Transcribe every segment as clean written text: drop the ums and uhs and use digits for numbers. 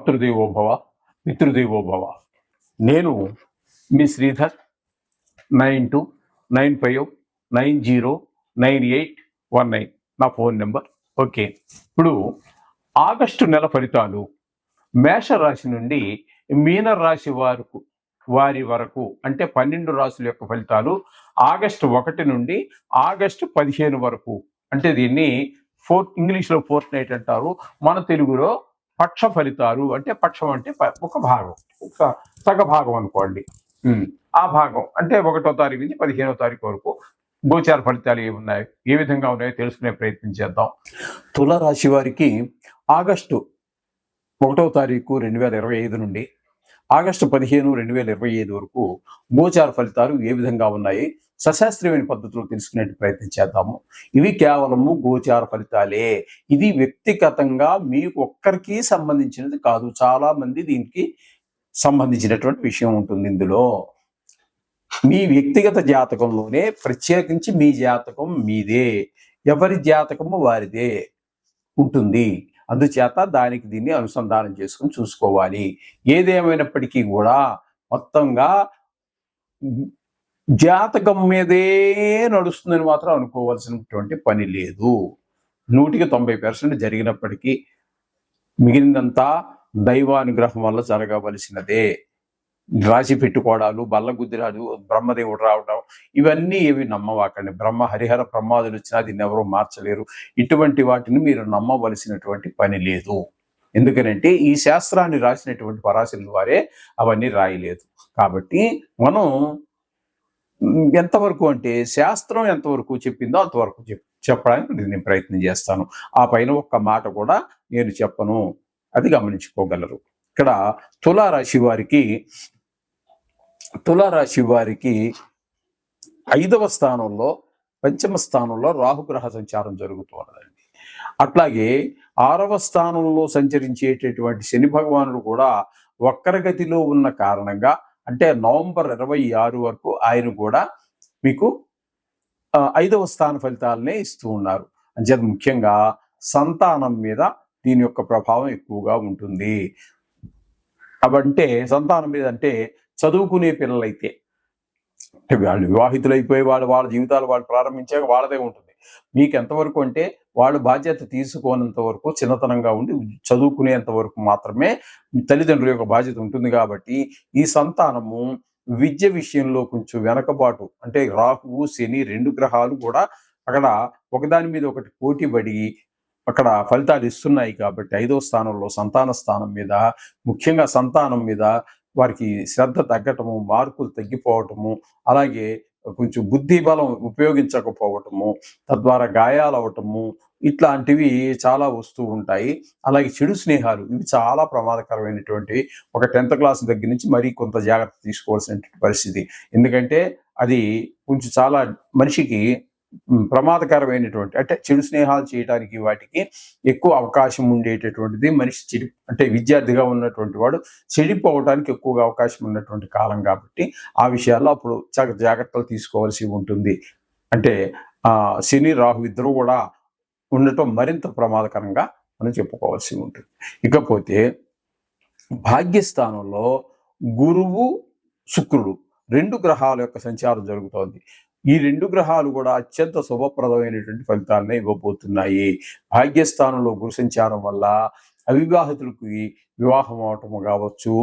మాతృదేవోభవ పితృదేవోభవ. నేను మీ శ్రీధర్ 9295909819 నా phone number. Okay, ఇప్పుడు ఆగస్టు నెల ఫలితాలు మేషరాశి నుండి మీనరాశి వారి వరకు అంటే 12 రాశుల యొక్క ఫలితాలు ఆగస్టు 1 నుండి ఆగస్టు 15 వరకు. అంటే దీన్ని ఇంగ్లీష్లో ఫోర్త్ నైట్ అంటారు, మన తెలుగులో పక్ష ఫలితాలు. అంటే పక్షం అంటే ఒక భాగం, ఒక సగ భాగం అనుకోండి. ఆ భాగం అంటే 1వ తారీఖు నుంచి 15వ తారీఖు వరకు గోచార ఫలితాలు ఏమున్నాయి, ఏ విధంగా ఉన్నాయో తెలుసుకునే ప్రయత్నం చేద్దాం. తులారాశి వారికి ఆగస్టు 1వ తారీఖు 2025 నుండి ఆగస్టు 15, 2025 వరకు గోచార ఫలితాలు ఏ విధంగా ఉన్నాయి సశాస్త్రీయమైన పద్ధతిలో తెలుసుకునే ప్రయత్నం చేద్దాము. ఇవి కేవలము గోచార ఫలితాలే. ఇది వ్యక్తిగతంగా మీకు ఒక్కరికి సంబంధించినది కాదు, చాలా మంది దీనికి సంబంధించినటువంటి విషయం ఉంటుంది. ఇందులో మీ వ్యక్తిగత జాతకంలోనే ప్రత్యేకించి మీ జాతకం మీదే, ఎవరి జాతకము వారిదే ఉంటుంది. అందుచేత దానికి దీన్ని అనుసంధానం చేసుకుని చూసుకోవాలి. ఏదేమైనప్పటికీ కూడా మొత్తంగా జాతకం మీదే నడుస్తుందని మాత్రం అనుకోవాల్సినటువంటి పని లేదు. 100% జరిగినప్పటికీ మిగిలినంతా దైవానుగ్రహం వల్ల జరగవలసినదే. రాసి పెట్టుకోవడాలు, బల్లగుద్దిరాలు, బ్రహ్మదేవుడు రావడం ఇవన్నీ ఏవి నమ్మవాకండి. హరిహర బ్రహ్మాదులు వచ్చినా దీన్ని ఎవరూ మార్చలేరు. ఇటువంటి వాటిని మీరు నమ్మవలసినటువంటి పని లేదు. ఎందుకనంటే ఈ శాస్త్రాన్ని రాసినటువంటి పరాశరుల వారే అవన్నీ రాయలేదు. కాబట్టి మనం ఎంతవరకు అంటే శాస్త్రం ఎంతవరకు చెప్పిందో అంతవరకు చెప్పడానికి నేను ప్రయత్నం చేస్తాను. ఆ పైన ఒక్క మాట కూడా నేను చెప్పను, అది గమనించుకోగలరు. ఇక్కడ తులారాశి వారికి 5వ స్థానంలో, పంచమ స్థానంలో రాహుగ్రహ సంచారం జరుగుతున్నదండి. అట్లాగే 6వ స్థానంలో సంచరించేటటువంటి శని భగవానుడు కూడా వక్రగతిలో ఉన్న కారణంగా, అంటే నవంబర్ 26 వరకు ఆయన కూడా మీకు 5వ స్థాన ఫలితాలనే ఇస్తూ ఉన్నారు. అంచేత ముఖ్యంగా సంతానం మీద దీని యొక్క ప్రభావం ఎక్కువగా ఉంటుంది. అవంటే సంతానం మీద అంటే చదువుకునే పిల్లలైతే, వాళ్ళు వివాహితులైపోయి వాళ్ళ జీవితాలు వాళ్ళు ప్రారంభించాక వాళ్ళదే ఉంటుంది. మీకు ఎంతవరకు అంటే వాళ్ళు బాధ్యత తీసుకోనంత వరకు, చిన్నతనంగా ఉండి చదువుకునేంత వరకు మాత్రమే తల్లిదండ్రుల యొక్క బాధ్యత ఉంటుంది. కాబట్టి ఈ సంతానము విద్య విషయంలో కొంచెం వెనకబాటు, అంటే రాహువు శని 2 గ్రహాలు కూడా అక్కడ ఒకదాని మీద ఒకటి పోటీపడి అక్కడ ఫలితాలు ఇస్తున్నాయి. కాబట్టి 5వ స్థానంలో సంతాన స్థానం మీద, ముఖ్యంగా సంతానం మీద వారికి శ్రద్ధ తగ్గటము, మార్కులు తగ్గిపోవటము, అలాగే కొంచెం బుద్ధి బలం ఉపయోగించకపోవటము, తద్వారా గాయాలు అవటము, ఇట్లాంటివి చాలా వస్తూ ఉంటాయి. అలాగే చెడు స్నేహాలు, ఇవి చాలా ప్రమాదకరమైనటువంటివి. ఒక 10th క్లాస్ దగ్గర నుంచి మరీ కొంత జాగ్రత్త తీసుకోవాల్సినటువంటి పరిస్థితి. ఎందుకంటే అది కొంచెం చాలా మనిషికి ప్రమాదకరమైనటువంటి, అంటే చెడు స్నేహాలు చేయడానికి వాటికి ఎక్కువ అవకాశం ఉండేటటువంటిది. మనిషి అంటే విద్యార్థిగా ఉన్నటువంటి వాడు చెడిపోవడానికి ఎక్కువగా అవకాశం ఉన్నటువంటి కాలం. కాబట్టి ఆ విషయాల్లో అప్పుడు జాగ్రత్తలు తీసుకోవాల్సి ఉంటుంది. అంటే శని రాహు ఇద్దరు కూడా ఉండటం మరింత ప్రమాదకరంగా మనం చెప్పుకోవాల్సి ఉంటుంది. ఇకపోతే భాగ్యస్థానంలో గురువు శుక్రుడు 2 గ్రహాల యొక్క సంచారం జరుగుతోంది. ఈ 2 గ్రహాలు కూడా అత్యంత శుభప్రదమైనటువంటి ఫలితాలనే ఇవ్వబోతున్నాయి. భాగ్యస్థానంలో గురు సంచారం వల్ల అవివాహితులకి వివాహం అవటము కావచ్చు,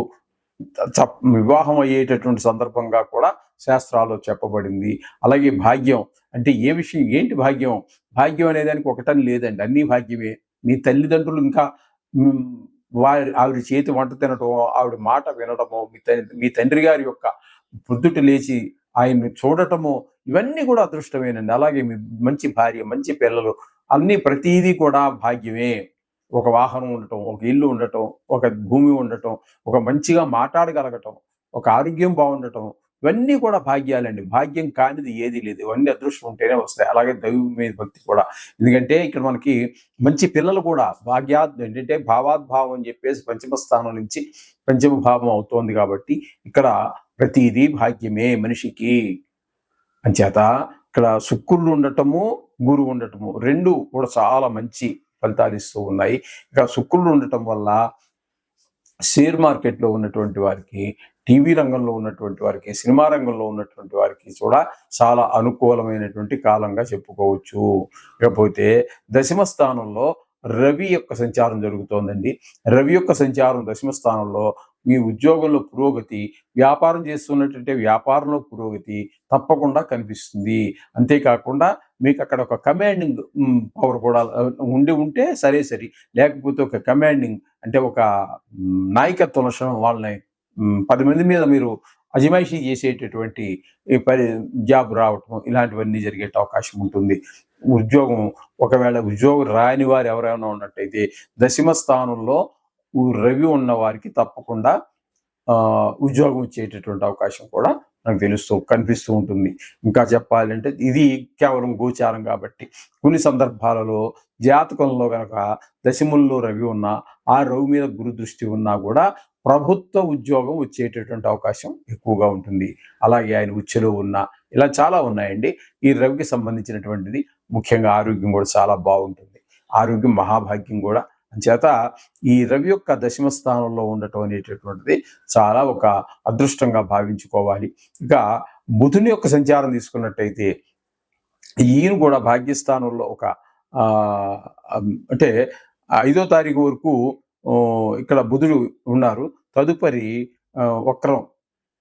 వివాహం అయ్యేటటువంటి సందర్భంగా కూడా శాస్త్రాల్లో చెప్పబడింది. అలాగే భాగ్యం అంటే ఏ విషయం, ఏంటి భాగ్యం? భాగ్యం అనేదానికి ఒకటని లేదండి, అన్ని భాగ్యమే. మీ తల్లిదండ్రులు ఇంకా ఆవిడ చేతి వంట తినటం, ఆవిడ మాట వినటము, మీ తండ్రి గారి యొక్క పొద్దుట లేచి ఆయన్ని చూడటము, ఇవన్నీ కూడా అదృష్టమేనండి. అలాగే మీ మంచి భార్య, మంచి పిల్లలు, అన్ని ప్రతీదీ కూడా భాగ్యమే. ఒక వాహనం ఉండటం, ఒక ఇల్లు ఉండటం, ఒక భూమి ఉండటం, ఒక మంచిగా మాట్లాడగలగటం, ఒక ఆరోగ్యం బాగుండటం, ఇవన్నీ కూడా భాగ్యాలండి. భాగ్యం కానిది ఏది లేదు. ఇవన్నీ అదృష్టం ఉంటేనే వస్తాయి. అలాగే దైవం మీద భక్తి కూడా. ఎందుకంటే ఇక్కడ మనకి మంచి పిల్లలు కూడా ఏంటంటే భావాద్భావం అని చెప్పేసి 5వ స్థానం నుంచి 5వ భావం అవుతోంది. కాబట్టి ఇక్కడ ప్రతిదీ భాగ్యమే మనిషికి. అంచేత ఇక్కడ శుక్రుడు ఉండటము, గురువు ఉండటము 2 కూడా చాలా మంచి ఫలితాలు ఇస్తూ ఉన్నాయి. ఇక శుక్రుడు ఉండటం వల్ల షేర్ మార్కెట్లో ఉన్నటువంటి వారికి, టీవీ రంగంలో ఉన్నటువంటి వారికి, సినిమా రంగంలో ఉన్నటువంటి వారికి కూడా చాలా అనుకూలమైనటువంటి కాలంగా చెప్పుకోవచ్చు. ఇకపోతే దశమ స్థానంలో రవి యొక్క సంచారం జరుగుతోందండి. రవి యొక్క సంచారం దశమ స్థానంలో మీ ఉద్యోగంలో పురోగతి, వ్యాపారం చేస్తున్నట్టుంటే వ్యాపారంలో పురోగతి తప్పకుండా కనిపిస్తుంది. అంతేకాకుండా మీకు అక్కడ ఒక కమాండింగ్ పవర్ కూడా ఉంటే సరే, లేకపోతే ఒక కమాండింగ్ అంటే ఒక నాయకత్వ లక్షణం వాళ్ళని 10 మంది మీద మీరు అజమాయిషీ చేసేటటువంటి జాబ్ రావటం ఇలాంటివన్నీ జరిగే అవకాశం ఉంటుంది. ఒకవేళ ఉద్యోగం రాని వారు ఎవరైనా ఉన్నట్టయితే దశమ స్థానంలో రవి ఉన్న వారికి తప్పకుండా ఉద్యోగం వచ్చేటటువంటి అవకాశం కూడా నాకు కనిపిస్తూ ఉంటుంది. ఇంకా చెప్పాలంటే ఇది కేవలం గోచారం కాబట్టి కొన్ని సందర్భాలలో జాతకంలో కనుక దశముల్లో రవి ఉన్నా, ఆ రవి మీద గురు దృష్టి ఉన్నా కూడా ప్రభుత్వ ఉద్యోగం వచ్చేటటువంటి అవకాశం ఎక్కువగా ఉంటుంది. అలాగే ఆయన ఉచ్చులో ఉన్న ఇలా చాలా ఉన్నాయండి. ఈ రవికి సంబంధించినటువంటిది ముఖ్యంగా ఆరోగ్యం కూడా చాలా బాగుంటుంది. ఆరోగ్యం మహాభాగ్యం కూడా. అంచేత ఈ రవి యొక్క దశమ స్థానంలో ఉండటం అనేటటువంటిది చాలా ఒక అదృష్టంగా భావించుకోవాలి. ఇక బుధుని యొక్క సంచారం తీసుకున్నట్టయితే ఈయన కూడా భాగ్యస్థానంలో ఒక అంటే 5వ తారీఖు వరకు ఇక్కడ బుధుడు ఉన్నారు. తదుపరి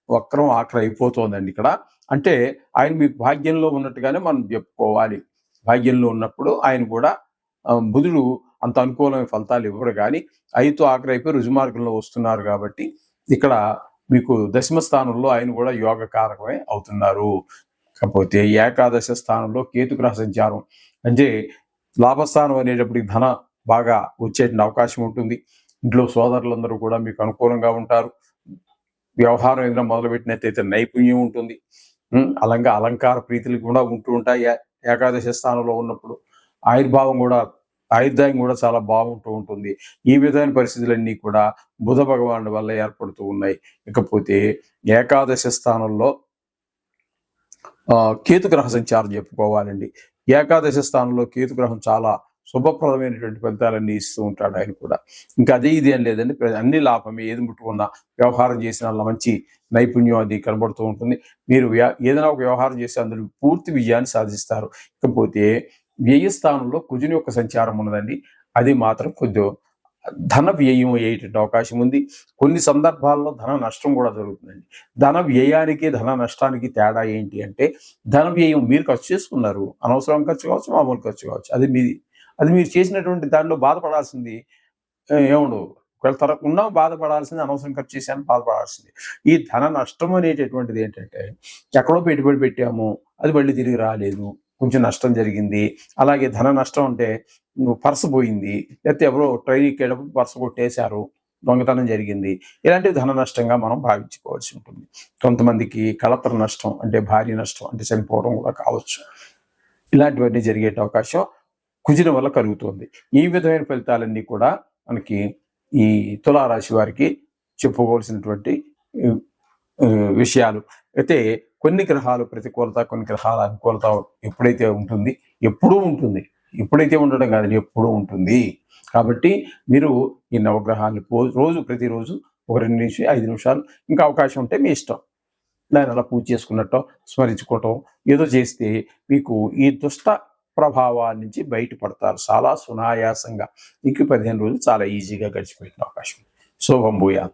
వక్రం ఆఖరి అయిపోతుందండి ఇక్కడ. అంటే ఆయన మీకు భాగ్యంలో ఉన్నట్టుగానే మనం చెప్పుకోవాలి. భాగ్యంలో ఉన్నప్పుడు ఆయన కూడా బుధుడు అంత అనుకూలమైన ఫలితాలు ఇవ్వరు, కానీ 5తో ఆఖరి అయిపోయి రుజుమార్గంలో వస్తున్నారు కాబట్టి ఇక్కడ మీకు దశమ స్థానంలో ఆయన కూడా యోగకారకమే అవుతున్నారు. కాకపోతే ఏకాదశ స్థానంలో కేతుగ్రహ సంచారం అంటే లాభస్థానం అనేటప్పటికి ధన బాగా వచ్చే అవకాశం ఉంటుంది. ఇంట్లో సోదరులందరూ కూడా మీకు అనుకూలంగా ఉంటారు. వ్యవహారం ఏదైనా మొదలుపెట్టినట్టయితే నైపుణ్యం ఉంటుంది. అలాగే అలంకార ప్రీతులు కూడా ఉంటూ ఉంటాయి. ఏకాదశ స్థానంలో ఉన్నప్పుడు ఆయుర్దాయం కూడా చాలా బాగుంటూ ఉంటుంది. ఈ విధమైన పరిస్థితులన్నీ కూడా బుధ భగవానుడి వల్ల ఏర్పడుతూ ఉన్నాయి. ఇకపోతే ఏకాదశ స్థానంలో కేతుగ్రహ సంచారం చెప్పుకోవాలండి. ఏకాదశ స్థానంలో కేతుగ్రహం చాలా శుభప్రదమైనటువంటి ఫలితాలన్నీ ఇస్తూ ఉంటాడు ఆయన కూడా. ఇంకా అదే ఇది అని లేదండి, అన్ని లాభమే. ఏది ముట్టుకున్నా వ్యవహారం చేసిన మంచి నైపుణ్యం అది కనబడుతూ ఉంటుంది. మీరు ఏదైనా ఒక వ్యవహారం చేసి అందులో పూర్తి విజయాన్ని సాధిస్తారు. ఇకపోతే వ్యయస్థానంలో కుజుని యొక్క సంచారం ఉన్నదండి. అది మాత్రం కొద్దిగా ధన వ్యయం అయ్యేటువంటి అవకాశం ఉంది. కొన్ని సందర్భాల్లో ధన నష్టం కూడా జరుగుతుందండి. ధన వ్యయానికి ధన నష్టానికి తేడా ఏంటి అంటే, ధన వ్యయం మీరు ఖర్చు చేసుకున్నారు, అనవసరం ఖర్చు కావచ్చు, మామూలు ఖర్చు కావచ్చు, అది మీరు చేసినటువంటి దానిలో బాధపడాల్సింది ఏముండవు. ఒకవేళ ఉన్నా బాధపడాల్సింది, అనవసరం ఖర్చు చేశాను బాధపడాల్సింది. ఈ ధన నష్టం అనేటటువంటిది ఏంటంటే, ఎక్కడో పెట్టుబడి పెట్టాము, అది మళ్ళీ తిరిగి రాలేదు, కొంచెం నష్టం జరిగింది. అలాగే ధన నష్టం అంటే పర్సు పోయింది, లేకపోతే ఎవరో ట్రైన్ ఎక్కేటప్పుడు పర్సు కొట్టేశారు, దొంగతనం జరిగింది. ఇలాంటివి ధన నష్టంగా మనం భావించుకోవాల్సి ఉంటుంది. కొంతమందికి కళత్ర నష్టం అంటే భారీ నష్టం అంటే చనిపోవడం కూడా కావచ్చు. ఇలాంటివన్నీ జరిగే అవకాశం కుజుని వల్ల కలుగుతుంది. ఈ విధమైన ఫలితాలన్నీ కూడా మనకి ఈ తులారాశి వారికి చెప్పుకోవాల్సినటువంటి విషయాలు. అయితే కొన్ని గ్రహాలు ప్రతికూలత, కొన్ని గ్రహాల అనుకూలత ఎప్పుడైతే ఉంటుంది, ఎప్పుడూ ఉంటుంది. ఎప్పుడైతే ఉండడం కాదు, ఎప్పుడూ ఉంటుంది. కాబట్టి మీరు ఈ నవగ్రహాన్ని ప్రతిరోజు ఒక 2 నుంచి 5 నిమిషాలు, ఇంకా అవకాశం ఉంటే మీ ఇష్టం, దాన్ని అలా పూజ చేసుకున్నట్టు స్మరించుకోవటం ఏదో చేస్తే మీకు ఈ దుష్ట ప్రభావాల నుంచి బయటపడతారు చాలా సునాయాసంగా. ఇంక 15 రోజులు చాలా ఈజీగా గడిచిపోయిన అవకాశం. శుభం భూయాత్.